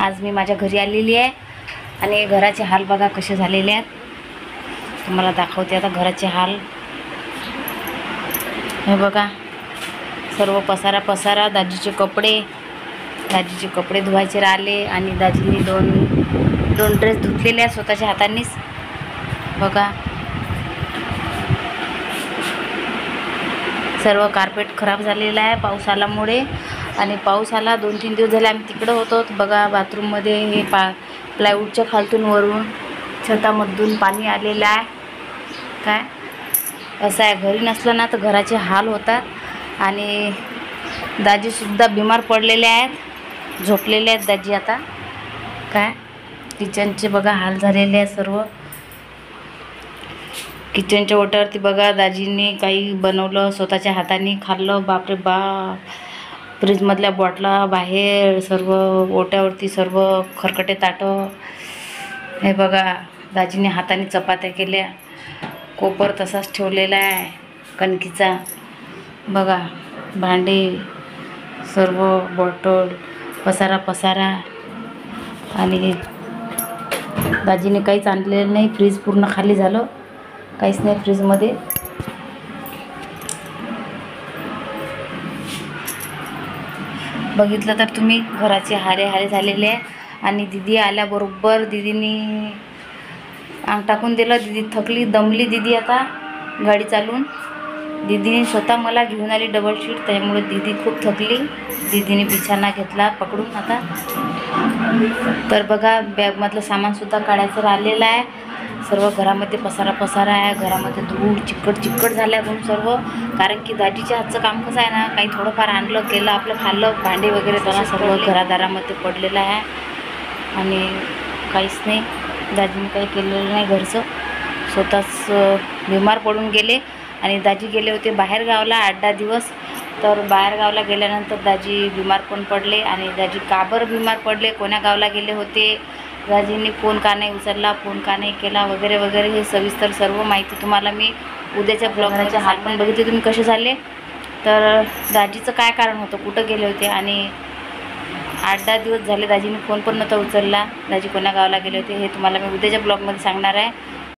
आज मी माझ्या घरी आलेली आहे आणि घराचे हाल बघा कसे झालेले आहेत. तुम्हाला दाखवते आता घराचे हाल. हे बघा सर्व पसारा. दाजीचे कपडे धुवायचे राहिले आणि दाजींनी दोन ड्रेस धुतलेले आहेत स्वतःच्या हातांनीच. बघा सर्व कार्पेट खराब झालेलं आहे पाऊस आल्यामुळे. आणि पाऊस आला 2-3 दिवस झाले आम्ही तिकडं होतो. बघा बाथरूममध्ये हे प्लायवूडच्या खालतून वरून छतामधून पाणी आलेलं आहे. काय असं आहे, घरी नसलं ना तर घराचे हाल होतात. आणि दाजीसुद्धा बिमार पडलेले आहेत, झोपलेले आहेत दाजी आता. काय किचनचे बघा हाल झालेले आहेत सर्व. किचनच्या ओट्यावरती बघा दाजींनी काही बनवलं स्वतःच्या हाताने, खाल्लं. बापरे बाप, फ्रीजमधल्या बॉटला बाहेर, सर्व ओट्यावरती सर्व खरकटे ताटं. हे बघा दाजीने हाताने चपात्या केल्या, कोपर तसाच ठेवलेला आहे कणकीचा. बघा भांडे सर्व, बॉटल पसारा. आणि दाजीने काहीच आणलेलं नाही, फ्रीज पूर्ण खाली झालं, काहीच नाही फ्रीजमध्ये. बघितलं तर तुम्ही घराचे हारे झालेले आहे. आणि दीदी आल्याबरोबर दीदीने अंग टाकून दिलं. दीदी थकली, दमली दीदी आता गाडी चालवून. दीदीने स्वतः मला घेऊन आली डबल शीट, त्यामुळे दीदी खूप थकली. दीदीने बिछाना घेतला पकडून आता. तर बघा बॅगमधलं सामानसुद्धा काढायचं राहिलेलं आहे. सर्व घरामध्ये पसारा आहे. घरामध्ये धूळ चिकट झालं आहे म्हणून सर्व. कारण की दाजीच्या हातचं काम कसं आहे ना, काही थोडंफार आणलं केलं आपलं खाल्लं, भांडे वगैरे तसं सर्व घरादारामध्ये पडलेलं आहे. आणि काहीच नाही, दाजीने काही केलेलं नाही घरचं. स्वतःच बिमार पडून गेले. आणि दाजी गेले होते बाहेरगावला 8-10 दिवस. तर बाहेरगावला गेल्यानंतर दाजी बिमार पण पडले. आणि दाजी का बरं बिमार पडले, कोण्या गावला गेले होते, दाजींनी फोन का नाही उचलला, फोन का नाही केला, वगैरे हे सविस्तर सर्व माहिती तुम्हाला मी उद्याच्या ब्लॉगमध्ये हाल पण बघितले तुम्ही कसे झाले. तर दाजीचं काय कारण होतं, कुठं गेले होते. आणि 8-10 दिवस झाले दाजीने फोन पण नव्हता उचलला. दाजी कोण्या गावाला गेले होते हे तुम्हाला मी उद्याच्या ब्लॉगमध्ये सांगणार आहे.